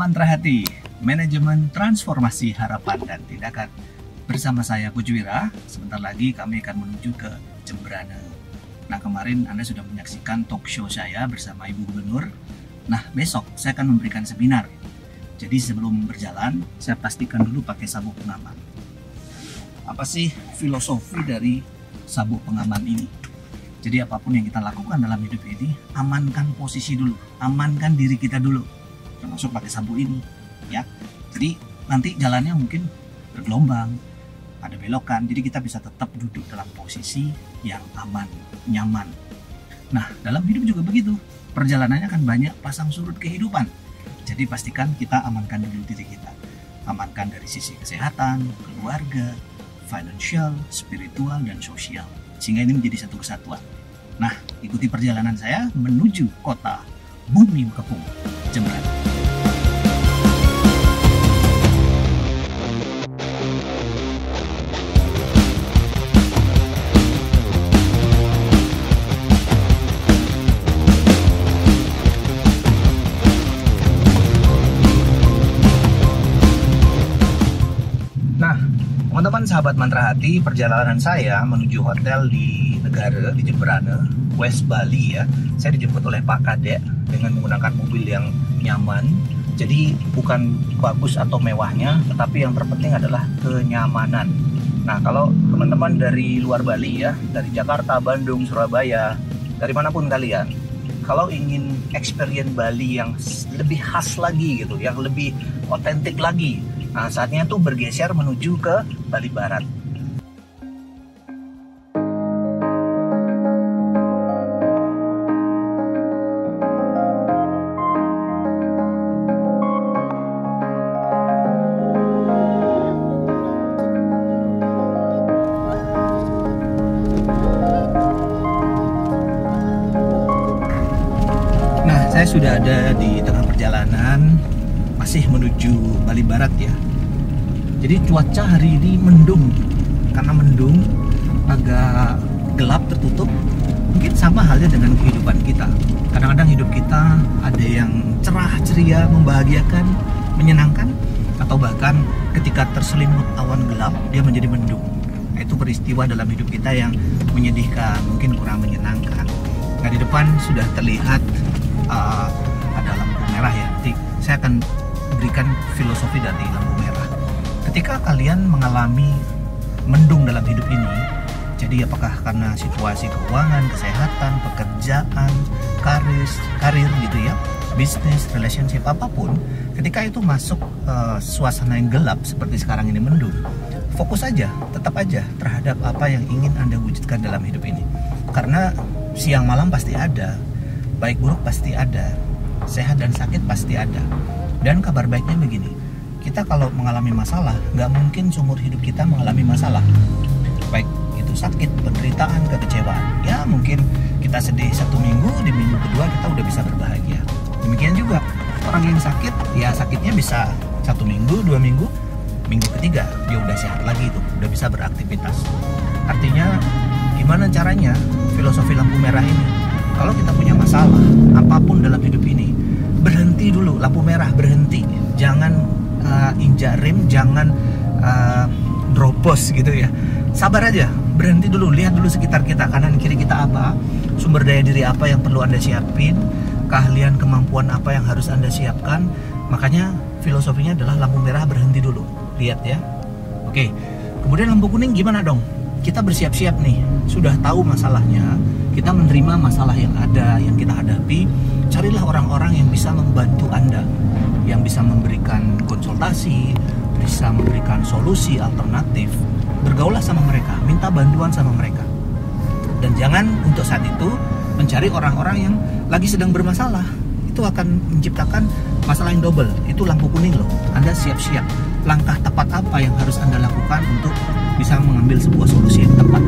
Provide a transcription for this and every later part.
Mantra Hati, Manajemen Transformasi Harapan dan Tindakan. Bersama saya Pujwira, sebentar lagi kami akan menuju ke Jemberana. Nah, kemarin Anda sudah menyaksikan talk show saya bersama Ibu Gubernur. Nah, besok saya akan memberikan seminar. Jadi sebelum berjalan, saya pastikan dulu pakai sabuk pengaman. Apa sih filosofi dari sabuk pengaman ini? Jadi apapun yang kita lakukan dalam hidup ini, amankan posisi dulu, amankan diri kita dulu, termasuk pakai sabuk ini, ya. Jadi nanti jalannya mungkin bergelombang, ada belokan, jadi kita bisa tetap duduk dalam posisi yang aman, nyaman. Nah, dalam hidup juga begitu, perjalanannya akan banyak pasang surut kehidupan. Jadi pastikan kita amankan dulu diri kita, amankan dari sisi kesehatan, keluarga, financial, spiritual, dan sosial, sehingga ini menjadi satu kesatuan. Nah, ikuti perjalanan saya menuju kota Bumi Mekepung, Jemberana. Teman-teman sahabat Mantra Hati, perjalanan saya menuju hotel di negara di Jemberana, West Bali ya. Saya dijemput oleh Pak Kadek dengan menggunakan mobil yang nyaman. Jadi bukan bagus atau mewahnya, tetapi yang terpenting adalah kenyamanan. Nah, kalau teman-teman dari luar Bali ya, dari Jakarta, Bandung, Surabaya, dari manapun kalian, kalau ingin experience Bali yang lebih khas lagi gitu, yang lebih otentik lagi, nah, saatnya tuh bergeser menuju ke Bali Barat. Nah, saya sudah ada di tengah perjalanan, masih menuju Bali Barat ya. Jadi cuaca hari ini mendung. Karena mendung, agak gelap, tertutup. Mungkin sama halnya dengan kehidupan kita. Kadang-kadang hidup kita ada yang cerah, ceria, membahagiakan, menyenangkan, atau bahkan ketika terselimut awan gelap, dia menjadi mendung. Nah, itu peristiwa dalam hidup kita yang menyedihkan, mungkin kurang menyenangkan. Nah, di depan sudah terlihat ada lampu merah ya. Nanti saya akan berikan filosofi dari lampu merah. Ketika kalian mengalami mendung dalam hidup ini, jadi apakah karena situasi keuangan, kesehatan, pekerjaan, karir gitu ya, bisnis, relationship, apapun, ketika itu masuk suasana yang gelap seperti sekarang ini mendung, fokus aja, tetap aja terhadap apa yang ingin Anda wujudkan dalam hidup ini. Karena siang malam pasti ada, baik buruk pasti ada, sehat dan sakit pasti ada. Dan kabar baiknya begini, kita kalau mengalami masalah, nggak mungkin seumur hidup kita mengalami masalah. Baik itu sakit, penderitaan, kekecewaan. Ya mungkin kita sedih 1 minggu, di minggu kedua kita udah bisa berbahagia. Demikian juga orang yang sakit, ya sakitnya bisa 1 minggu, 2 minggu, minggu ketiga dia udah sehat lagi tuh, udah bisa beraktivitas. Artinya gimana caranya filosofi lampu merah ini? Kalau kita punya masalah, apapun dalam hidup ini, berhenti dulu, lampu merah berhenti, jangan injak rem, jangan drobos gitu ya. Sabar aja, berhenti dulu, lihat dulu sekitar kita, kanan kiri kita apa, sumber daya diri apa yang perlu Anda siapin, keahlian kemampuan apa yang harus Anda siapkan. Makanya filosofinya adalah lampu merah berhenti dulu, lihat ya. Oke, kemudian lampu kuning gimana dong? Kita bersiap-siap nih, sudah tahu masalahnya, kita menerima masalah yang ada, yang kita hadapi. Carilah orang-orang yang bisa membantu Anda, yang bisa memberikan konsultasi, bisa memberikan solusi alternatif. Bergaulah sama mereka, minta bantuan sama mereka. Dan jangan untuk saat itu mencari orang-orang yang lagi sedang bermasalah. Itu akan menciptakan masalah yang double. Itu lampu kuning loh. Anda siap-siap. Langkah tepat apa yang harus Anda lakukan untuk bisa mengambil sebuah solusi yang tepat.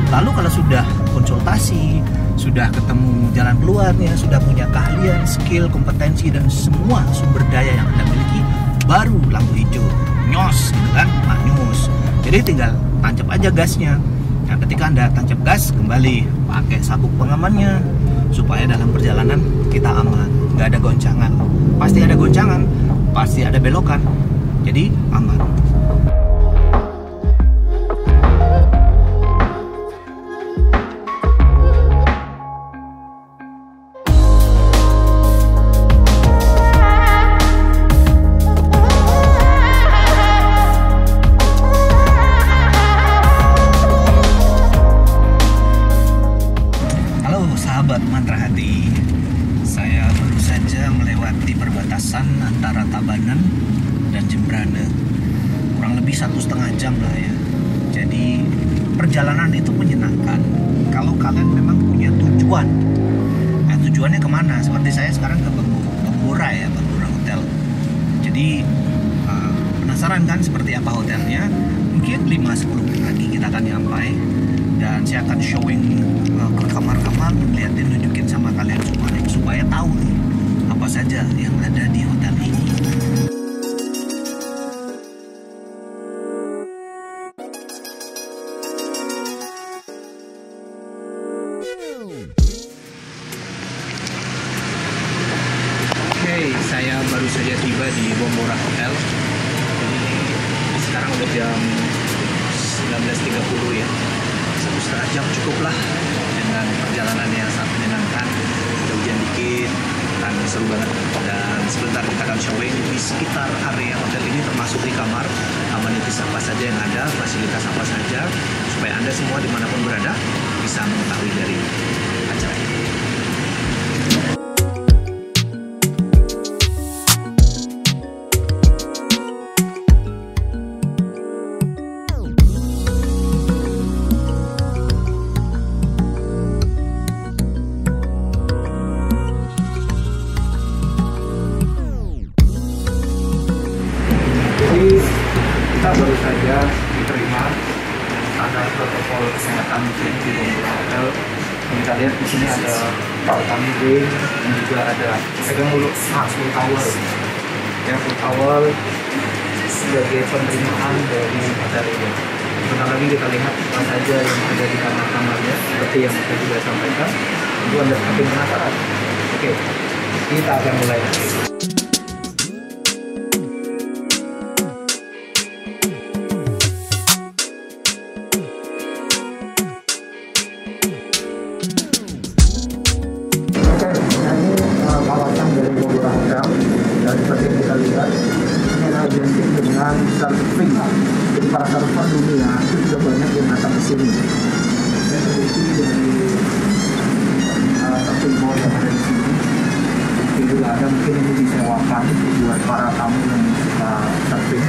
Lalu kalau sudah konsultasi, sudah ketemu jalan keluarnya, sudah punya keahlian, skill, kompetensi, dan semua sumber daya yang Anda miliki, baru lampu hijau, nyos gitu kan, nyos. Jadi tinggal tancap aja gasnya. Nah, ketika Anda tancap gas, kembali pakai sabuk pengamannya supaya dalam perjalanan kita aman, nggak ada goncangan. Pasti ada goncangan, pasti ada belokan, jadi aman. Sahabat Mantra Hati, saya baru saja melewati perbatasan antara Tabanan dan Jembrana, kurang lebih 1,5 jam lah ya. Jadi perjalanan itu menyenangkan kalau kalian memang punya tujuan. Nah, tujuannya kemana? Seperti saya sekarang ke Bembora ya, Bembora Hotel. Jadi penasaran kan seperti apa hotelnya? Mungkin 5-10 menit lagi kita akan nyampai. Dan saya akan showing ke kamar-kamar, liatin, nunjukin sama kalian supaya tahu nih apa saja yang ada di hotel ini. Oke, saya baru saja tiba di Bembora Hotel. Jadi sekarang udah jam 19.30 ya. 1,5 jam cukuplah dengan perjalanan yang sangat menyenangkan. Ada hujan dikit, kan seru banget. Dan sebentar kita akan showing di sekitar area hotel ini, termasuk di kamar, amenities apa saja yang ada, fasilitas apa saja, supaya Anda semua dimanapun berada bisa mengetahui dari acara ini. Kita baru saja diterima standar protokol kesehatan di Bembora Hotel. Kita lihat di sini ada balkon ring dan juga ada pegang dulu full towel. Ya, full towel sebagai penerimaan dari hotel ini. Sebentar lagi kita lihat apa saja yang ada di kamar-kamarnya, seperti yang saya juga sampaikan. Tentu Anda semakin penasaran. Oke, kita akan mulai nanti. Identik dengan surfing. Jadi para surfer dunia itu juga banyak yang datang ke sini. Dan terbukti dari surfing board yang ada di sini. Ini juga ada mungkin ini disewakan buat para tamu yang suka surfing.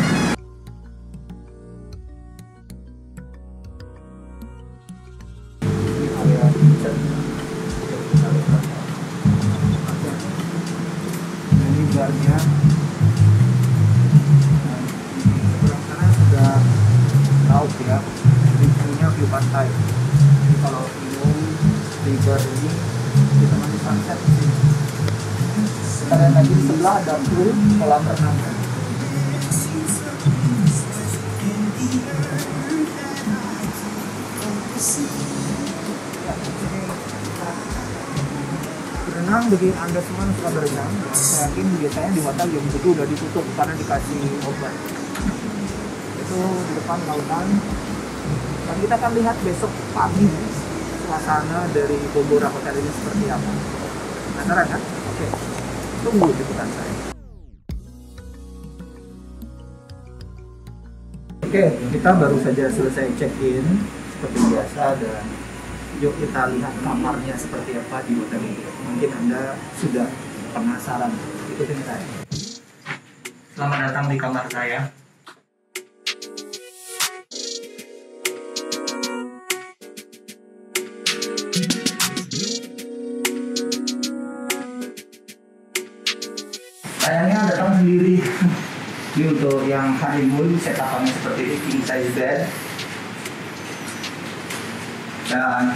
Ini barnya. Laut ya, punya view pantai. Jadi kalau minum di bar ini ditemani sunset di sini. Kita lihat lagi di sebelah ada pool, kolam renang. Berenang bagi Anda semua yang suka berenang, saya yakin biasanya di hotel jam 7 udah ditutup karena dikasih obat. Itu di depan lautan, dan kita akan lihat besok pagi suasana dari Bembora Hotel ini seperti apa. Penasaran kan? Oke, tunggu liputan saya. Oke, kita baru saja selesai check-in seperti biasa, dan yuk kita lihat kamarnya seperti apa di hotel ini. Mungkin Anda sudah penasaran, ikutin saya. Selamat datang di kamar saya. Sayangnya datang sendiri. Ini untuk yang honeymoon, setapannya seperti ini, king size bed. Dan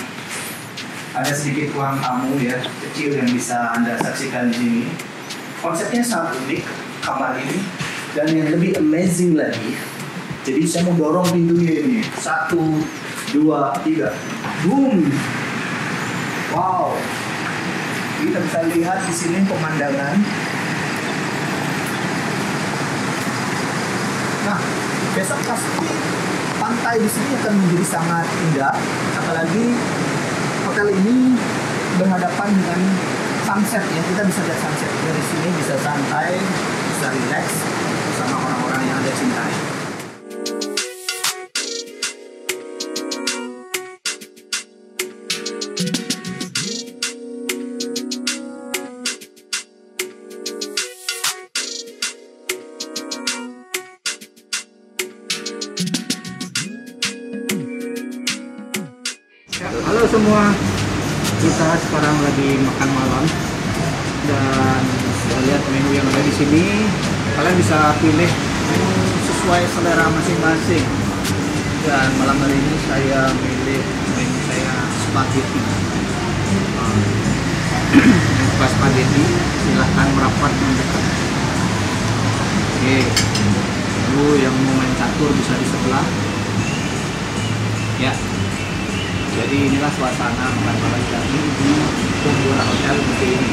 ada sedikit ruang tamu ya, kecil yang bisa Anda saksikan di sini. Konsepnya sangat unik kamar ini, dan yang lebih amazing lagi. Jadi saya mau dorong pintunya ini, 1, 2, 3, boom. Wow. Kita bisa lihat di sini pemandangan. Nah, besok pasti pantai di sini akan menjadi sangat indah, apalagi hotel ini berhadapan dengan sunset ya. Kita bisa lihat sunset dari sini, bisa santai, bisa relax bersama orang-orang yang Anda cintai. Halo semua, kita sekarang lagi makan malam dan kita lihat menu yang ada di sini. Kalian bisa pilih menu sesuai selera masing-masing. Dan malam hari ini saya milih menu saya spaghetti. Suka spaghetti, silahkan merapat mendekat. Oke, lalu yang mau main catur bisa di sebelah. Ya. Jadi inilah suasana makan malam kami di Pondora Hotel seperti ini.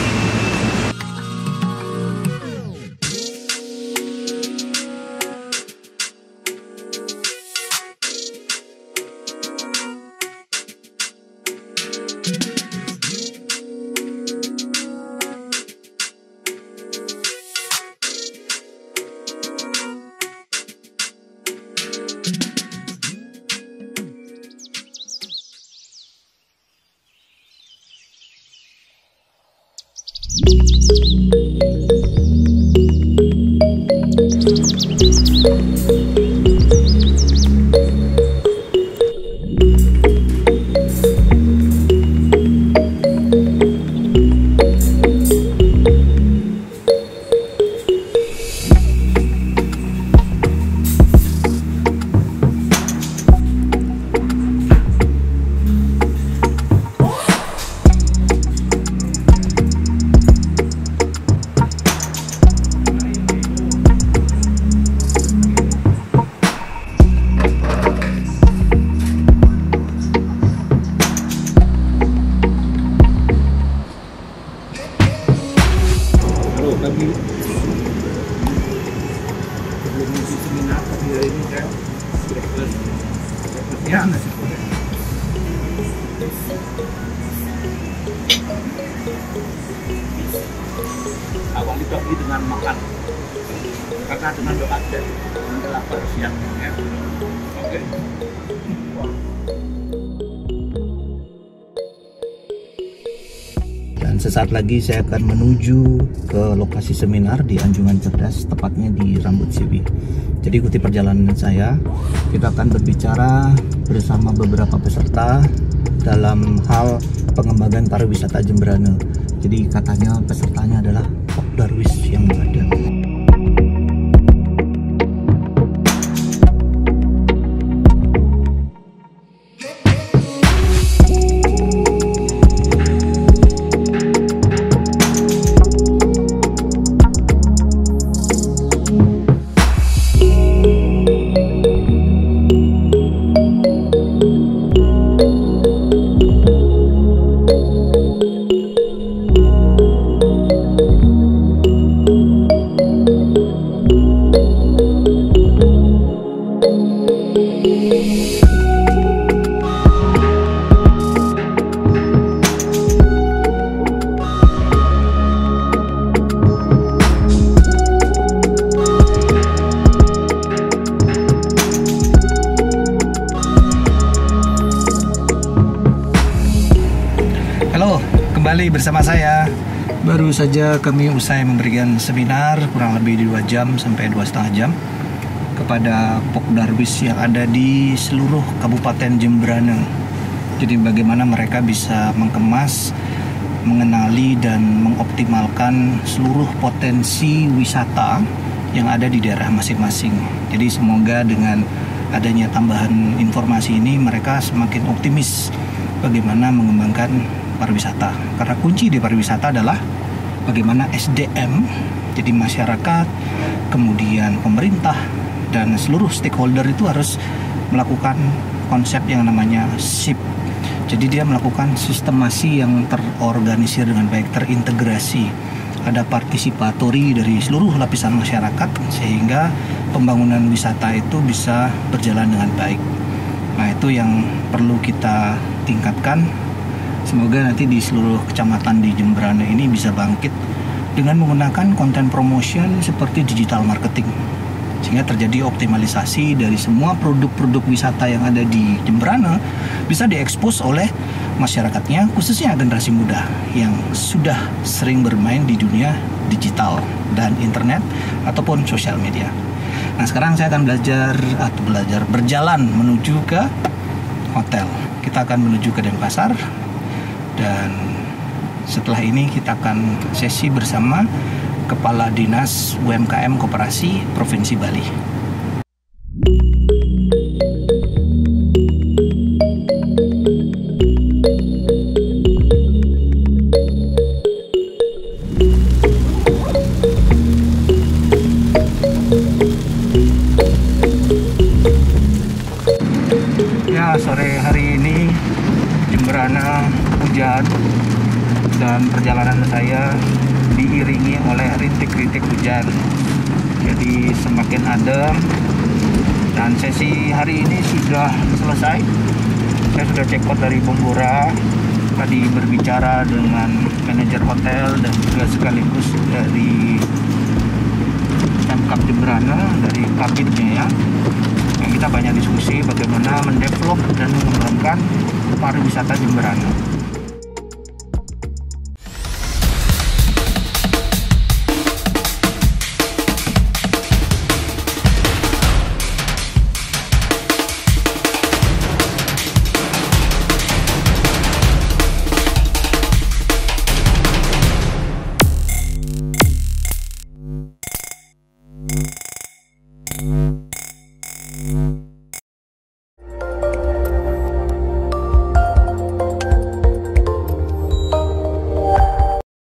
Pagi sebelum mengisi seminar pagi hari ini saya breakfast nasi goreng. Awali pagi dengan makan karena dengan doa dan nanti lapar siang ya. Oke. Sesaat lagi saya akan menuju ke lokasi seminar di Anjungan Cerdas, tepatnya di Rambut Sibi. Jadi ikuti perjalanan saya. Kita akan berbicara bersama beberapa peserta dalam hal pengembangan pariwisata Jembrana. Jadi katanya pesertanya adalah Pok Darwis yang ada. Kembali bersama saya. Baru saja kami usai memberikan seminar kurang lebih 2 jam sampai 2,5 jam kepada Pok Darwis yang ada di seluruh Kabupaten Jembrana. Jadi bagaimana mereka bisa mengemas, mengenali dan mengoptimalkan seluruh potensi wisata yang ada di daerah masing-masing. Jadi semoga dengan adanya tambahan informasi ini mereka semakin optimis bagaimana mengembangkan pariwisata. Karena kunci di pariwisata adalah bagaimana SDM, jadi masyarakat, kemudian pemerintah dan seluruh stakeholder itu harus melakukan konsep yang namanya SIP. Jadi dia melakukan sistemasi yang terorganisir dengan baik, terintegrasi. ada partisipatori dari seluruh lapisan masyarakat sehingga pembangunan wisata itu bisa berjalan dengan baik. Nah, itu yang perlu kita tingkatkan. Semoga nanti di seluruh kecamatan di Jemberana ini bisa bangkit dengan menggunakan konten promotion seperti digital marketing, sehingga terjadi optimalisasi dari semua produk-produk wisata yang ada di Jemberana bisa diekspos oleh masyarakatnya, khususnya generasi muda yang sudah sering bermain di dunia digital dan internet ataupun sosial media. Nah, sekarang saya akan belajar berjalan menuju ke hotel. Kita akan menuju ke Denpasar, dan setelah ini kita akan sesi bersama Kepala Dinas UMKM Koperasi Provinsi Bali. Ya, sore hari ini Jemberana hujan dan perjalanan saya diiringi oleh rintik-rintik hujan, jadi semakin adem. Dan sesi hari ini sudah selesai. Saya sudah check out dari Bonggora, tadi berbicara dengan manajer hotel dan juga sekaligus dari Pemkab Jemberana, dari kabinnya ya. Yang kita banyak diskusi bagaimana mendevelop dan mengembangkan pariwisata Jemberana.